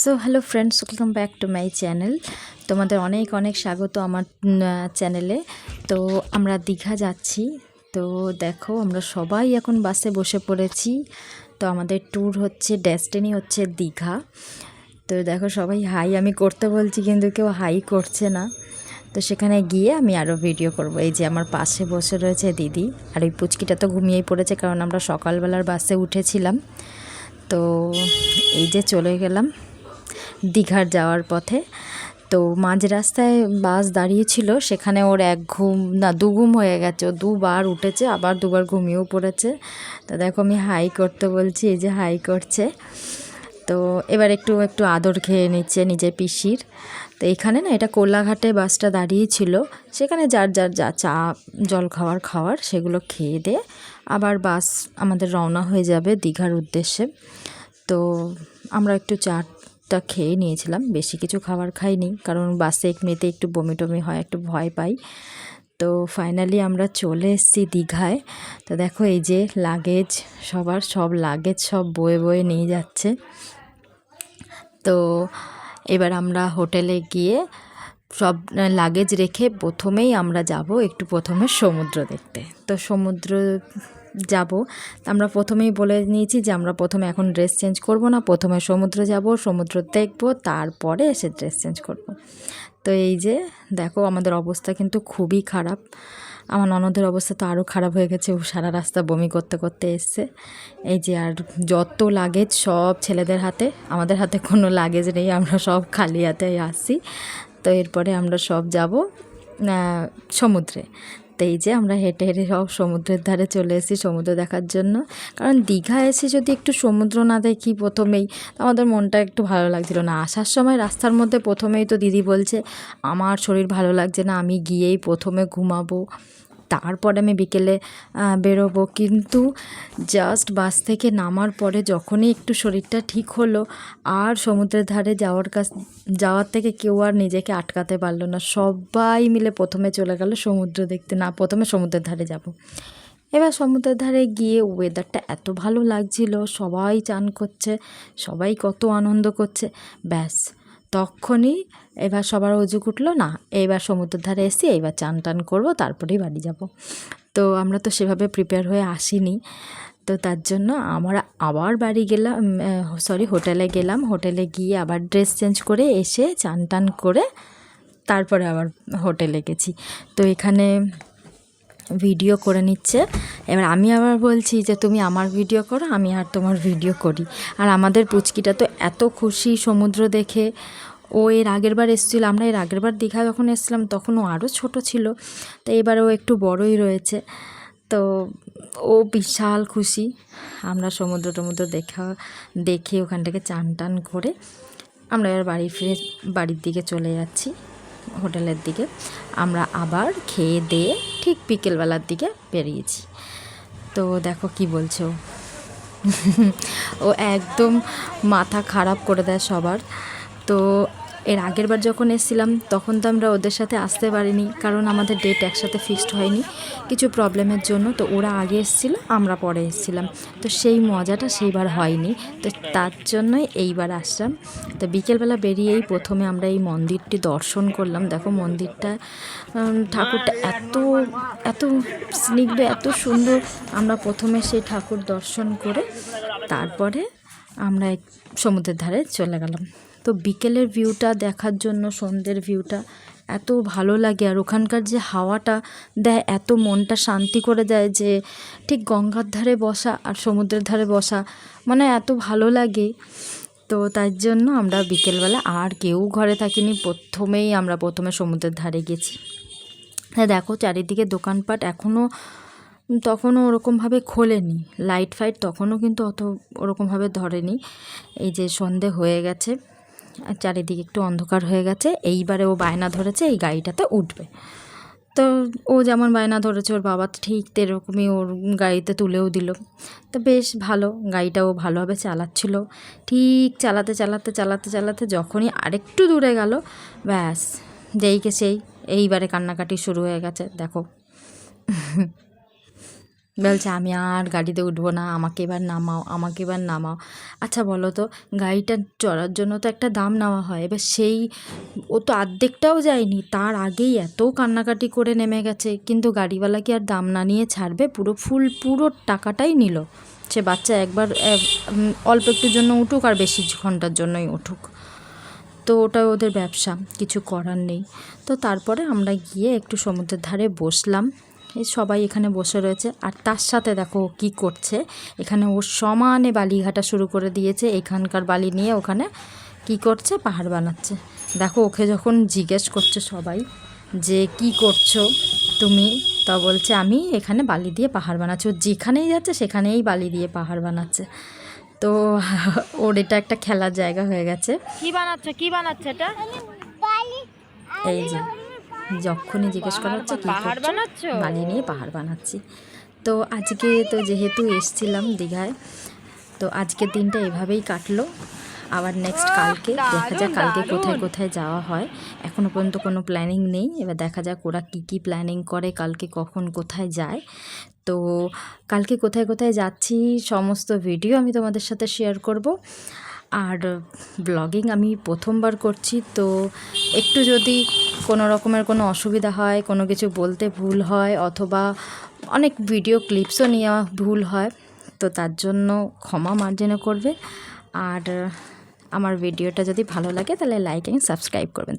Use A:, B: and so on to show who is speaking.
A: So hello friends, welcome back to my channel. তোমাদের অনেক অনেক স্বাগত আমার চ্যানেলে। তো আমরা দীঘা যাচ্ছি। তো দেখো, আমরা সবাই এখন বাসে বসে পড়েছি। তো আমাদের ট্যুর হচ্ছে, ডেস্টিনি হচ্ছে দীঘা। তো দেখো, সবাই হাই আমি করতে বলছি কিন্তু কেউ হাই করছে না। তো সেখানে গিয়ে আমি আরও ভিডিও করব। এই যে আমার পাশে বসে রয়েছে দিদি, আর ওই পুচকিটা তো ঘুমিয়েই পড়েছে, কারণ আমরা সকালবেলার বাসে উঠেছিলাম। তো এই যে চলে গেলাম দীঘার যাওয়ার পথে। তো মাঝ রাস্তায় বাস দাঁড়িয়েছিল, সেখানে ওর দু ঘুম হয়ে গেছে। ও দুবার উঠেছে, আবার দুবার ঘুমিয়েও পড়েছে। তো দেখো, আমি হাই করতে বলছি, এই যে হাই করছে। তো এবার একটু একটু আদর খেয়ে নিচ্ছে নিজের পিসির। তো এখানে না, এটা কোলাঘাটে বাসটা দাঁড়িয়েছিল, সেখানে যার যার যা চা জল খাওয়ার সেগুলো খেয়ে দিয়ে আবার বাস আমাদের রওনা হয়ে যাবে দীঘার উদ্দেশ্যে। তো আমরা একটু চাটা খেয়ে নিয়েছিলাম, বেশি কিছু খাবার খাইনি, কারণ বাসে এমনিতে একটু বমি টমি হয়, একটু ভয় পাই। তো ফাইনালি আমরা চলে এসেছি দীঘায়। তো দেখো, এই যে লাগেজ, সব লাগেজ সব বয়ে বয়ে নিয়ে যাচ্ছে। তো এবার আমরা হোটেলে গিয়ে সব লাগেজ রেখে প্রথমেই আমরা যাব একটু প্রথমে সমুদ্র দেখতে। তো সমুদ্র যাব, আমরা প্রথমেই বলে নিয়েছি যে আমরা প্রথমে এখন ড্রেস চেঞ্জ করব না, প্রথমে সমুদ্র যাব, সমুদ্র দেখব, তারপরে এসে ড্রেস চেঞ্জ করব। তো এই যে দেখো, আমাদের অবস্থা কিন্তু খুবই খারাপ। আমার ননদের অবস্থা তো আরও খারাপ হয়ে গেছে, ও সারা রাস্তা বমি করতে করতে এসছে। এই যে, আর যত লাগেজ সব ছেলেদের হাতে, আমাদের হাতে কোনো লাগেজ নেই, আমরা সব খালি হাতে আসছি। তো এরপরে আমরা সব যাব সমুদ্রে। তো এই যে আমরা হেঁটে হেঁটে সব সমুদ্রের ধারে চলে এসেছি সমুদ্র দেখার জন্য। কারণ দীঘা এসে যদি একটু সমুদ্র না দেখি প্রথমেই, আমাদের মনটা একটু ভালো লাগছিল না। আসার সময় রাস্তার মধ্যে প্রথমেই তো দিদি বলছে আমার শরীর ভালো লাগছে না, আমি গিয়েই প্রথমে ঘুমাবো, তারপরে আমি বিকেলে বেরোবো। কিন্তু জাস্ট বাস থেকে নামার পরে যখনই একটু শরীরটা ঠিক হলো, আর সমুদ্রের ধারে যাওয়ার থেকে কেউ আর নিজেকে আটকাতে পারলো না। সবাই মিলে প্রথমে চলে গেল সমুদ্র দেখতে, না প্রথমে সমুদ্রের ধারে যাব। এবার সমুদ্রের ধারে গিয়ে ওয়েদারটা এত ভালো লাগছিল, সবাই চান করছে, সবাই কত আনন্দ করছে। ব্যাস তখনই এবার সবার অজু উঠলো, না এবার সমুদ্রের ধারে এসে এবার চান টান করবো, তারপরেই বাড়ি যাব। তো আমরা তো সেভাবে প্রিপেয়ার হয়ে আসিনি। তো তার জন্য আমরা আবার বাড়ি গেলাম, হোটেলে গেলাম। হোটেলে গিয়ে আবার ড্রেস চেঞ্জ করে এসে চান টান করে তারপরে আবার হোটেলে গেছি। তো এখানে ভিডিও করে নিচ্ছে। এবার আমি আবার বলছি যে তুমি আমার ভিডিও করো, আমি আর তোমার ভিডিও করি। আর আমাদের পুচকিটা তো এত খুশি সমুদ্র দেখে। ও এর আগের বার এসেছিলো, আমরা এর আগের বার দীঘা যখন এসেছিলাম তখন ও আরও ছোট ছিল, তো এবার ও একটু বড়ই রয়েছে। তো ও বিশাল খুশি। আমরা সমুদ্র দেখে ওখান থেকে চান টান করে আমরা এবার বাড়ির দিকে চলে যাচ্ছি, হোটেলের দিকে। আমরা আবার খেয়ে দিয়ে ঠিক বিকেলবেলার দিকে বেরিয়েছি। তো দেখো কি বলছো, ও একদম মাথা খারাপ করে দেয় সবার। তো এর আগের বার যখন এসেছিলাম তখন তো আমরা ওদের সাথে আসতে পারিনি, কারণ আমাদের ডেট একসাথে ফিক্সড হয়নি কিছু প্রবলেমের জন্য। তো ওরা আগে এসেছিলো, আমরা পরে এসেছিলাম, তো সেই মজাটা সেইবার হয়নি। তো তার জন্যই এইবার আসলাম। তো বিকেলবেলা বেরিয়েই প্রথমে আমরা এই মন্দিরটি দর্শন করলাম। দেখো মন্দিরটা, ঠাকুরটা এত এত স্নিগ্ধ, এত সুন্দর। আমরা প্রথমে সেই ঠাকুর দর্শন করে তারপরে আমরা সমুদ্রের ধারে চলে গেলাম। তো বিকেলের ভিউটা দেখার জন্য, সন্ধ্যের ভিউটা এত ভালো লাগে, আর ওখানকার যে হাওয়াটা দেয় এত মনটা শান্তি করে দেয়, যে ঠিক গঙ্গার ধারে বসা আর সমুদ্রের ধারে বসা মানে এত ভালো লাগে। তো তার জন্য আমরা বিকেলবেলা আর কেউ ঘরে থাকিনি, প্রথমে সমুদ্রের ধারে গেছি। হ্যাঁ দেখো, চারিদিকে দোকানপাট তখনও ওরকমভাবে খোলেনি, লাইট ফাইট তখনও কিন্তু ওরকমভাবে ধরেনি। এই যে সন্ধে হয়ে গেছে, চারিদিকে একটু অন্ধকার হয়ে গেছে। এইবারে ও বায়না ধরেছে এই গাড়িটাতে উঠবে। তো ও যেমন বায়না ধরেছে, ওর বাবা ঠিক এরকমই ওর গাড়িতে তুলেও দিল। তো বেশ ভালো, গাড়িটা ও ভালোভাবে চালাচ্ছিল। ঠিক চালাতে যখনই আরেকটু দূরে গেল, ব্যাস যেইকে সেই এইবারে কান্নাকাটি শুরু হয়ে গেছে। দেখো বলছে আমি আর গাড়িতে উঠবো না, আমাকে এবার নামাও, আমাকে এবার নামাও। আচ্ছা বলো তো, গাড়িটা চড়ার জন্য তো একটা দাম নেওয়া হয়, এবার সেই ও তো অর্ধেকটাও যায়নি, তার আগেই এত কান্নাকাটি করে নেমে গেছে, কিন্তু গাড়িওয়ালা কি আর দাম না নিয়ে ছাড়বে? পুরো টাকাটাই নিল। সে বাচ্চা একবার অল্প একটুর জন্য উঠুক আর বেশি ঘন্টার জন্যই উঠুক, তো ওটা ওদের ব্যবসা, কিছু করার নেই। তো তারপরে আমরা গিয়ে একটু সমুদ্রের ধারে বসলাম, এই সবাই এখানে বসে রয়েছে। আর তার সাথে দেখো ও কী করছে, এখানে ও সমানে বালি ঘাটা শুরু করে দিয়েছে, এখানকার বালি নিয়ে ওখানে কি করছে, পাহাড় বানাচ্ছে। দেখো ওকে যখন জিজ্ঞেস করছে সবাই যে কি করছো তুমি, তা বলছে আমি এখানে বালি দিয়ে পাহাড় বানাচ্ছি। ও যেখানেই যাচ্ছে সেখানেই বালি দিয়ে পাহাড় বানাচ্ছে। তো ওর এটা একটা খেলার জায়গা হয়ে গেছে।
B: কি বানাচ্ছে এটা?
A: এই যে যখনই জিজ্ঞেস করা হচ্ছে কী
B: পাহাড়
A: করছো,
B: বানাচ্ছো?
A: বালি নিয়ে পাহাড় বানাচ্ছি। তো আজকে তো যেহেতু এসছিলাম দীঘায়, তো আজকের দিনটা এভাবেই কাটলো। আবার নেক্সট কালকে দেখা যাক কালকে কোথায় কোথায় যাওয়া হয়। এখনও পর্যন্ত কোনো প্ল্যানিং নেই, এবার দেখা যাক ওরা কী প্ল্যানিং করে, কালকে কখন কোথায় যায়। তো কালকে কোথায় কোথায় যাচ্ছি সমস্ত ভিডিও আমি তোমাদের সাথে শেয়ার করব। আর ব্লগিং আমি প্রথমবার করছি, তো একটু যদি কোনো রকমের কোনো অসুবিধা হয়, কোনো কিছু বলতে ভুল হয়, অথবা অনেক ভিডিও ক্লিপসও নেওয়া ভুল হয়, তো তার জন্য ক্ষমা মার্জনা করবে। আর আমার ভিডিওটা যদি ভালো লাগে তাহলে লাইক অ্যান্ড সাবস্ক্রাইব করবেন।